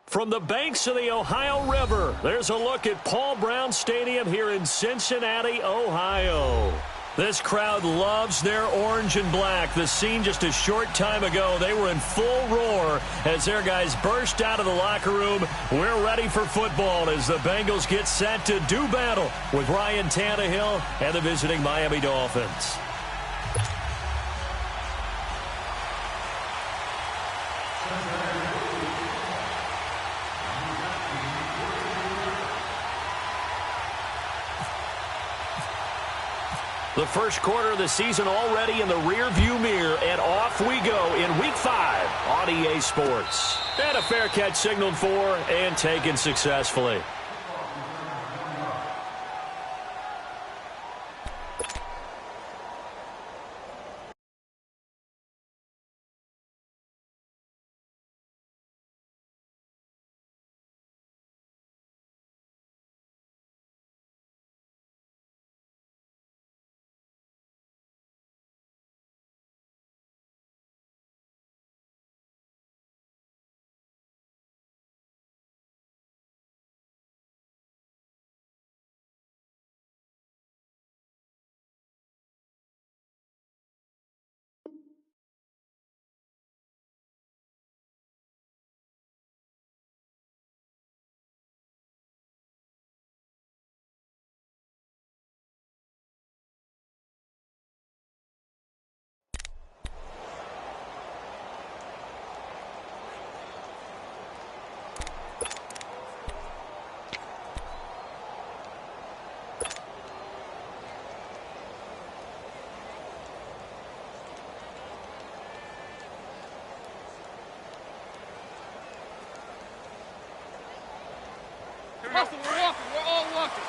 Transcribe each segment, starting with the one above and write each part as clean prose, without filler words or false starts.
From the banks of the Ohio River, there's a look at Paul Brown Stadium here in Cincinnati, Ohio. This crowd loves their orange and black. The scene just a short time ago, they were in full roar as their guys burst out of the locker room. We're ready for football as the Bengals get set to do battle with Ryan Tannehill and the visiting Miami Dolphins. The first quarter of the season already in the rearview mirror, and off we go in Week 5 on EA Sports. And a fair catch signaled for and taken successfully. Russell, we're walking. We're all walking.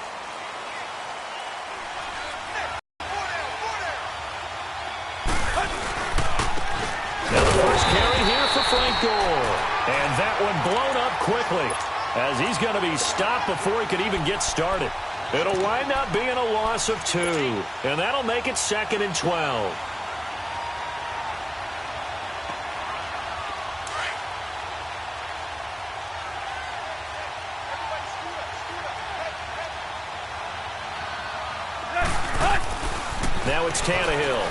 Now the first carry here for Frank Gore. And that one blown up quickly as he's going to be stopped before he could even get started. It'll wind up being a loss of 2. And that'll make it 2nd and 12. Now it's Tannehill.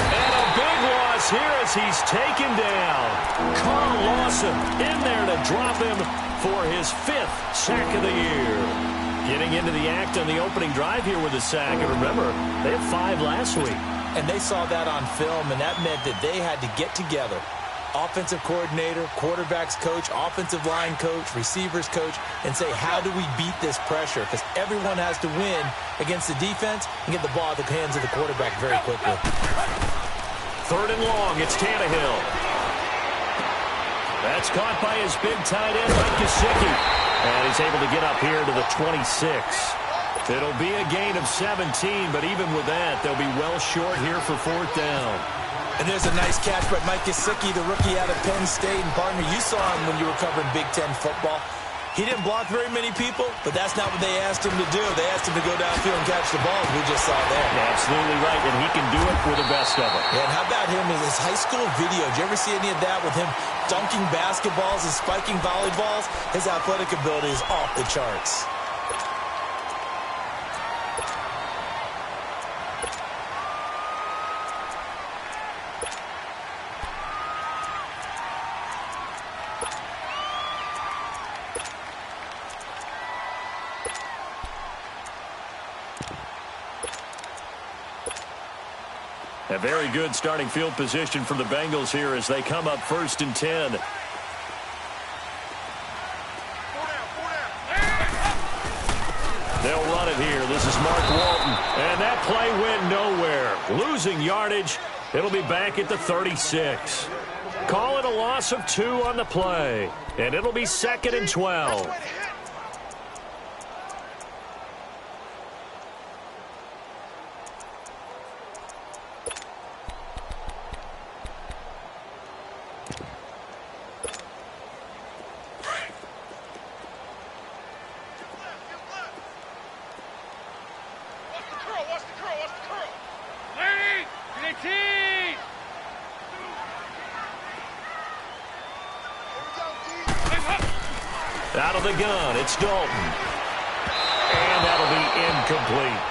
And a big loss here as he's taken down. Carl Lawson in there to drop him for his 5th sack of the year. Getting into the act on the opening drive here with a sack. And remember, they had 5 last week. And they saw that on film, and that meant that they had to get together. Offensive coordinator, quarterbacks coach, offensive line coach, receivers coach, and say, how do we beat this pressure? Because everyone has to win against the defense and get the ball out of the hands of the quarterback very quickly. 3rd and long, it's Tannehill. That's caught by his big tight end, Mike Gesicki. And he's able to get up here to the 26. It'll be a gain of 17, but even with that, they'll be well short here for 4th down. And there's a nice catch by Mike Gesicki, the rookie out of Penn State. And, partner, you saw him when you were covering Big Ten football. He didn't block very many people, but that's not what they asked him to do. They asked him to go downfield and catch the ball, as we just saw there. Absolutely right, and he can do it for the best of them. Yeah, and how about him in his high school video? Did you ever see any of that with him dunking basketballs and spiking volleyballs? His athletic ability is off the charts. A very good starting field position for the Bengals here as they come up 1st and 10. They'll run it here. This is Mark Walton. And that play went nowhere. Losing yardage. It'll be back at the 36. Call it a loss of 2 on the play. And it'll be 2nd and 12. Team! Out of the gun, it's Dalton. And that'll be incomplete.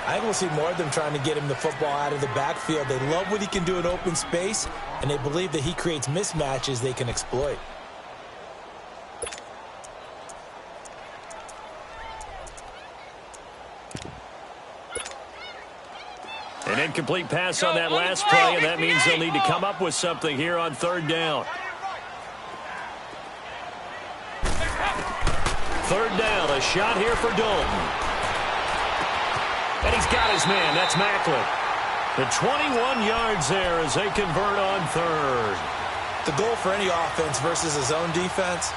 I think we'll see more of them trying to get him the football out of the backfield. They love what he can do in open space, and they believe that he creates mismatches they can exploit. An incomplete pass on that last play, and that means they'll need to come up with something here on third down. Third down, a shot here for Dalton. And he's got his man. That's Macklin. The 21 yards there as they convert on third. The goal for any offense versus a zone defense,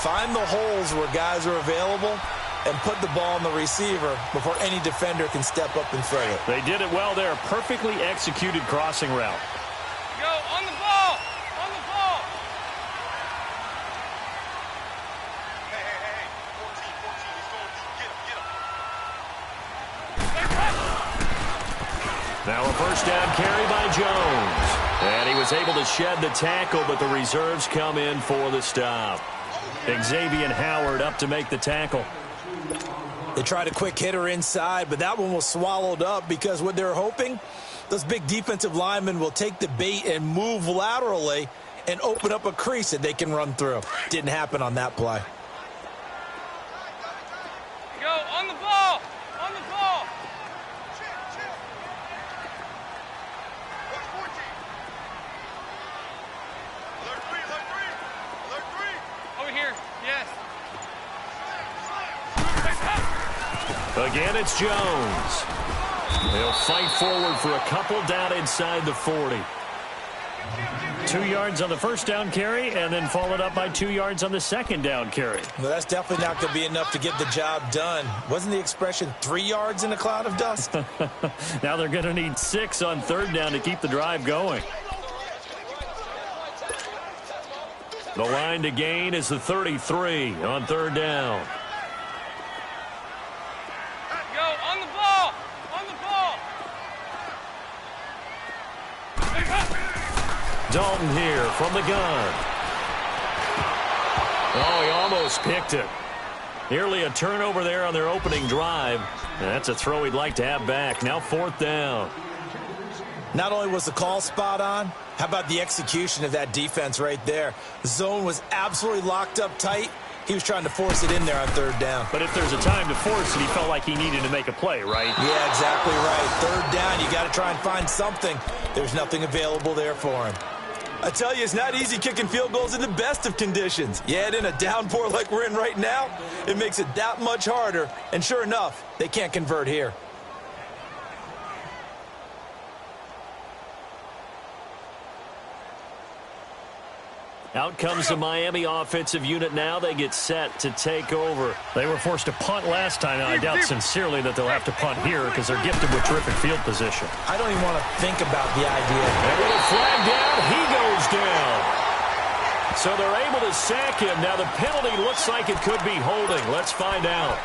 find the holes where guys are available and put the ball on the receiver before any defender can step up and throw it. They did it well there. Perfectly executed crossing route. Go, on the ball! On the ball! Hey. 14, he's going deep. Get him. Now a first down carry by Jones. And he was able to shed the tackle, but the reserves come in for the stop. Xavier Howard up to make the tackle. They tried a quick hitter inside, but that one was swallowed up because what they're hoping, those big defensive linemen will take the bait and move laterally and open up a crease that they can run through. Didn't happen on that play. Go, on the ball! On the ball! Over here, yes. Again, it's Jones. They'll fight forward for a couple down inside the 40. 2 yards on the first down carry, and then followed up by 2 yards on the second down carry. Well, that's definitely not going to be enough to get the job done. Wasn't the expression 3 yards in a cloud of dust? Now they're going to need 6 on third down to keep the drive going. The line to gain is the 33 on third down. Dalton here from the gun. Oh, he almost picked it. Nearly a turnover there on their opening drive. And that's a throw he'd like to have back. Now fourth down. Not only was the call spot on, how about the execution of that defense right there? The zone was absolutely locked up tight. He was trying to force it in there on third down. But if there's a time to force it, he felt like he needed to make a play, right? Yeah, exactly right. Third down, you got to try and find something. There's nothing available there for him. I tell you, it's not easy kicking field goals in the best of conditions. Yet in a downpour like we're in right now, it makes it that much harder. And sure enough, they can't convert here. Out comes the Miami offensive unit now. They get set to take over. They were forced to punt last time. Now, I doubt sincerely that they'll have to punt here because they're gifted with terrific field position. I don't even want to think about the idea. And with a flag down, he goes down. So they're able to sack him. Now, the penalty looks like it could be holding. Let's find out.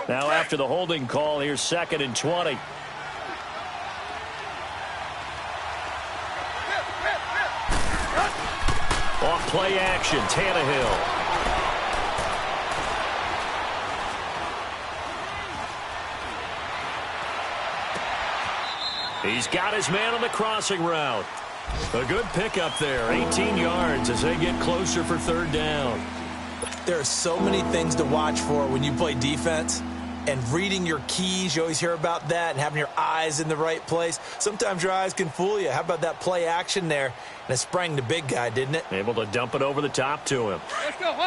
Now after the holding call, here's 2nd and 20. Off play action, Tannehill. He's got his man on the crossing route. A good pickup there, 18 yards as they get closer for third down. There are so many things to watch for when you play defense. And reading your keys, you always hear about that, and having your eyes in the right place. Sometimes your eyes can fool you. How about that play action there? And it sprang the big guy, didn't it? Able to dump it over the top to him.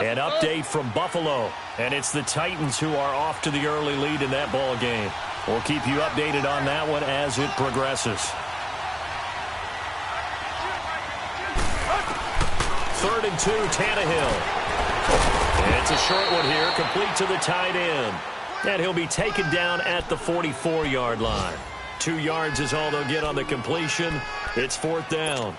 An update from Buffalo. And it's the Titans who are off to the early lead in that ball game. We'll keep you updated on that one as it progresses. 3rd and 2, Tannehill. It's a short one here, complete to the tight end. And he'll be taken down at the 44-yard line. 2 yards is all they'll get on the completion. It's 4th down.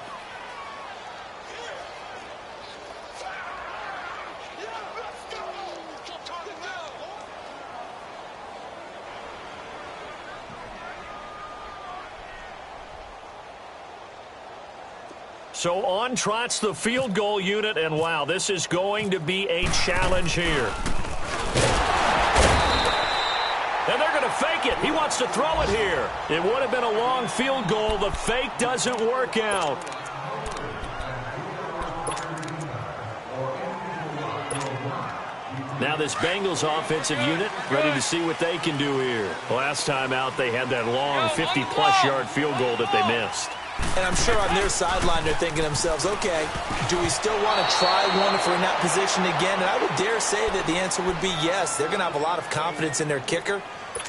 So on trots the field goal unit, and wow, this is going to be a challenge here. And they're going to fake it. He wants to throw it here. It would have been a long field goal. The fake doesn't work out. Now this Bengals offensive unit ready to see what they can do here. Last time out, they had that long 50-plus yard field goal that they missed. And I'm sure on their sideline they're thinking to themselves, okay, do we still want to try one if we're in that position again? And I would dare say that the answer would be yes. They're going to have a lot of confidence in their kicker.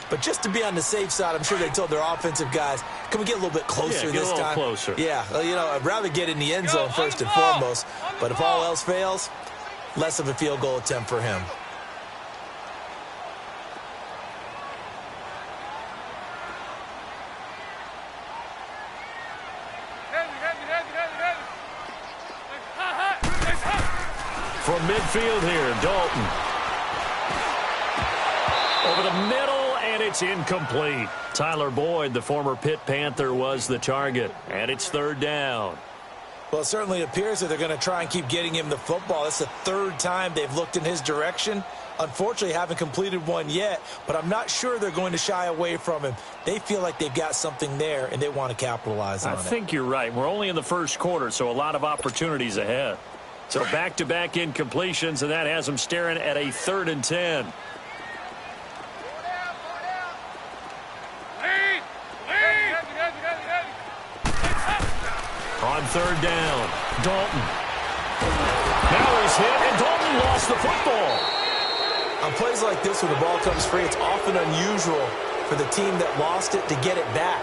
But just to be on the safe side, I'm sure they told their offensive guys, can we get a little bit closer this time? Closer. Yeah, well, you know, I'd rather get in the end zone first and foremost. But if all else fails, less of a field goal attempt for him. From midfield here, Dalton. Over the middle, and it's incomplete. Tyler Boyd, the former Pitt Panther, was the target, and it's third down. Well, it certainly appears that they're going to try and keep getting him the football. That's the third time they've looked in his direction. Unfortunately, haven't completed one yet, but I'm not sure they're going to shy away from him. They feel like they've got something there, and they want to capitalize on it. I think you're right. We're only in the first quarter, so a lot of opportunities ahead. So back-to-back incompletions, and that has them staring at a 3rd and 10. On third down, Dalton. Now he's hit, and Dalton lost the football. On plays like this where the ball comes free, it's often unusual for the team that lost it to get it back.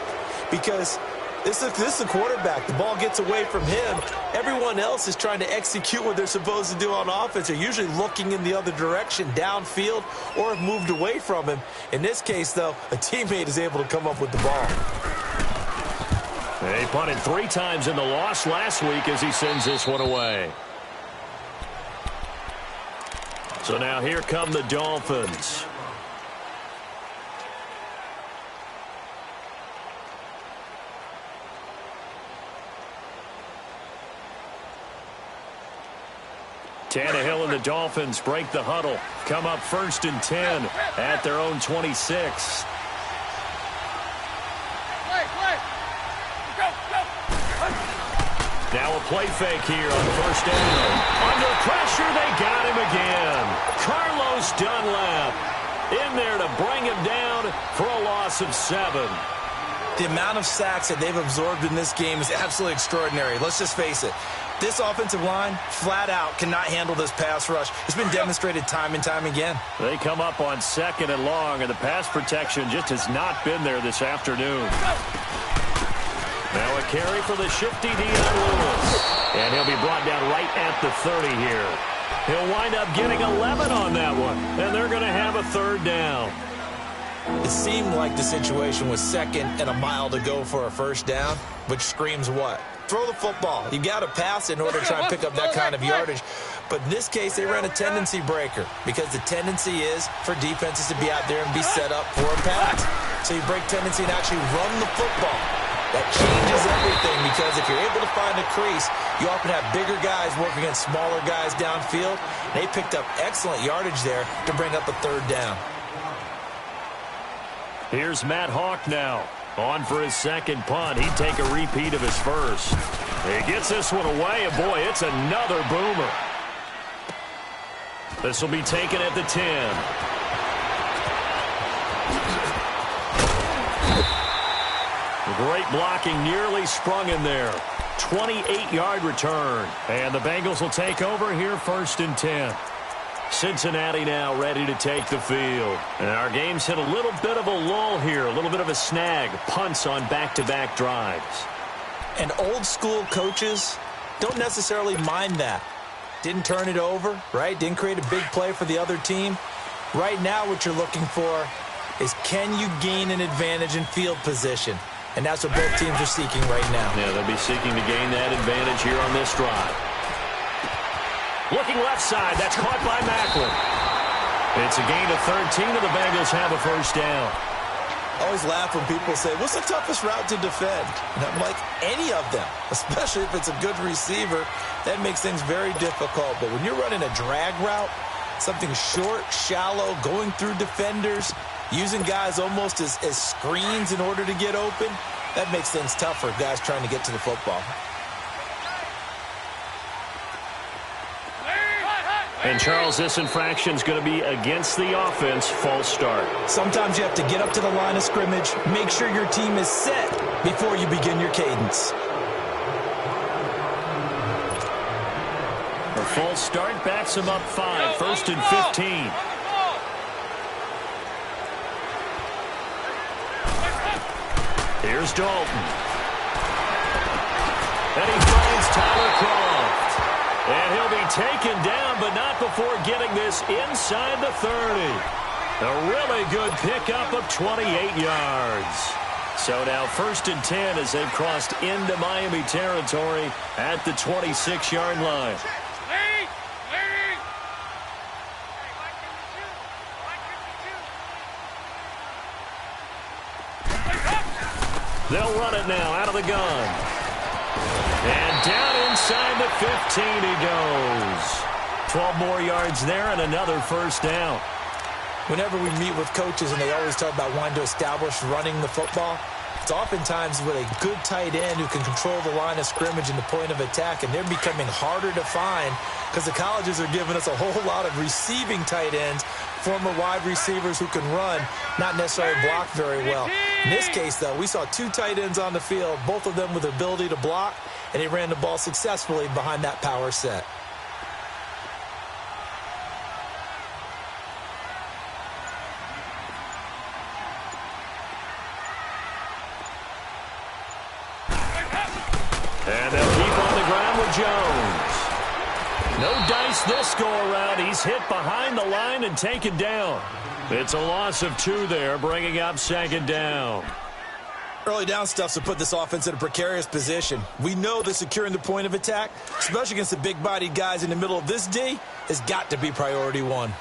Because this is the quarterback. The ball gets away from him. Everyone else is trying to execute what they're supposed to do on offense. They're usually looking in the other direction, downfield, or have moved away from him. In this case, though, a teammate is able to come up with the ball. They punted 3 times in the loss last week as he sends this one away. So now here come the Dolphins. Tannehill and the Dolphins break the huddle. Come up 1st and 10 at their own 26. Now a play fake here on 1st down. Under pressure, they got him again. Carlos Dunlap in there to bring him down for a loss of 7. The amount of sacks that they've absorbed in this game is absolutely extraordinary. Let's just face it. This offensive line, flat out, cannot handle this pass rush. It's been demonstrated time and time again. They come up on 2nd and long, and the pass protection just has not been there this afternoon. Now a carry for the shifty Dion Lewis. And he'll be brought down right at the 30 here. He'll wind up getting 11 on that one, and they're going to have a 3rd down. It seemed like the situation was 2nd and a mile to go for a 1st down, which screams what? Throw the football. You got to pass in order to try and pick up that kind of yardage. But in this case, they ran a tendency breaker because the tendency is for defenses to be out there and be set up for a pass. So you break tendency and actually run the football. That changes everything because if you're able to find a crease, you often have bigger guys working against smaller guys downfield. They picked up excellent yardage there to bring up a 3rd down. Here's Matt Hawk now. On for his 2nd punt. He'd take a repeat of his first. He gets this one away, and boy, it's another boomer. This will be taken at the 10. Great blocking, nearly sprung in there. 28-yard return. And the Bengals will take over here 1st and 10. Cincinnati now ready to take the field. And our game's hit a little bit of a lull here, a little bit of a snag. Punts on back-to-back drives. And old-school coaches don't necessarily mind that. Didn't turn it over, right? Didn't create a big play for the other team. Right now what you're looking for is can you gain an advantage in field position? And that's what both teams are seeking right now. Yeah, they'll be seeking to gain that advantage here on this drive. Looking left side, that's caught by Macklin. It's a gain of 13, and the Bengals have a 1st down. I always laugh when people say, what's the toughest route to defend? And I'm like, any of them, especially if it's a good receiver. That makes things very difficult. But when you're running a drag route, something short, shallow, going through defenders, using guys almost as screens in order to get open, that makes things tough for guys trying to get to the football. And, Charles, this infraction is going to be against the offense, false start. Sometimes you have to get up to the line of scrimmage, make sure your team is set before you begin your cadence. A false start backs him up 5, first and 15. Here's Dalton. And he finds Tyler Croft. And he'll be taken down, but not before getting this inside the 30. A really good pickup of 28 yards. So now first and 10 as they've crossed into Miami territory at the 26-yard line. They'll run it now out of the gun. And down inside the 15 he goes. 12 more yards there and another first down. Whenever we meet with coaches and they always talk about wanting to establish running the football, it's oftentimes with a good tight end who can control the line of scrimmage and the point of attack, and they're becoming harder to find because the colleges are giving us a whole lot of receiving tight ends, former wide receivers who can run, not necessarily block very well. In this case, though, we saw 2 tight ends on the field, both of them with the ability to block, and he ran the ball successfully behind that power set. And they'll keep on the ground with Jones. No dice this go-around. He's hit behind the line and taken down. It's a loss of 2 there, bringing up second down. Early down stuff's to put this offense in a precarious position. We know that securing the point of attack, especially against the big-bodied guys in the middle of this D, has got to be priority 1.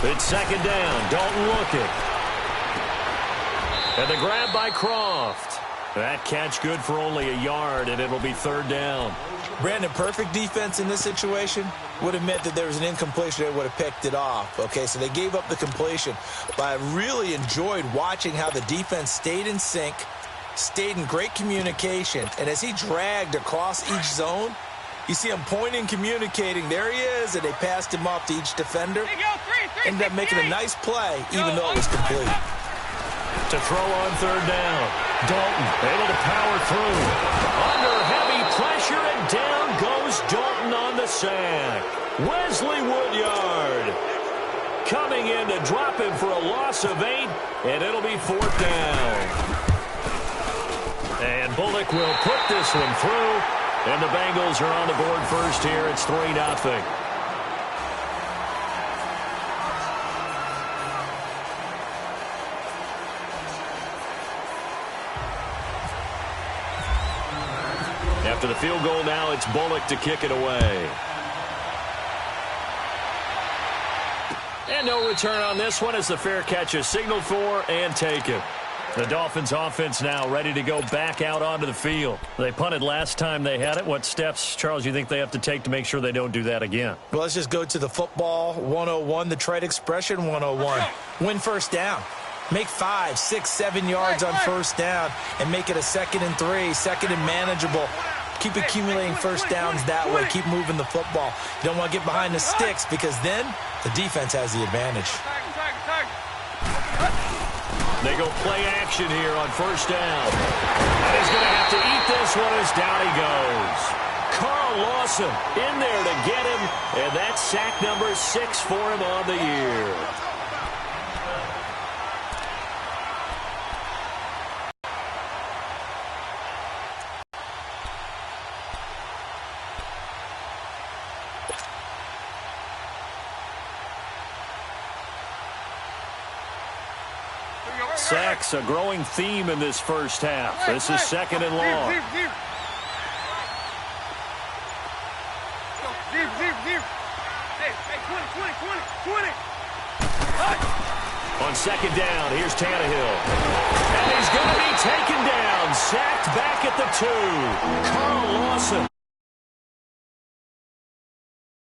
It's second down. Dalton looking. And the grab by Croft. That catch good for only a yard, and it'll be third down. Brandon, perfect defense in this situation would have meant that there was an incompletion that would have picked it off. Okay, so they gave up the completion. But I really enjoyed watching how the defense stayed in sync, stayed in great communication, and as he dragged across each zone, you see him pointing, communicating. There he is, and they passed him off to each defender. Ended up making a nice play, even though it was complete. To throw on third down. Dalton able to power through. Under heavy pressure, and down goes Dalton on the sack. Wesley Woodyard coming in to drop him for a loss of 8, and it'll be fourth down. And Bullock will put this one through. And the Bengals are on the board first here. It's 3-0. After the field goal now, it's Bullock to kick it away. And no return on this one as the fair catch is signaled for and taken. The Dolphins offense now ready to go back out onto the field. They punted last time they had it. What steps, Charles, you think they have to take to make sure they don't do that again? Well, let's just go to the football 101, the trade expression 101. Win first down. Make 5, 6, 7 yards on first down and make it a 2nd and 3, second and manageable. Keep accumulating first downs that way. Keep moving the football. You don't want to get behind the sticks because then the defense has the advantage. They go play action here on first down. And he's going to have to eat this one as down he goes. Carl Lawson in there to get him, and that's sack number 6 for him on the year. Sacks, a growing theme in this first half. This is second and long. On second down, here's Tannehill. And he's going to be taken down. Sacked back at the 2. Carl Lawson.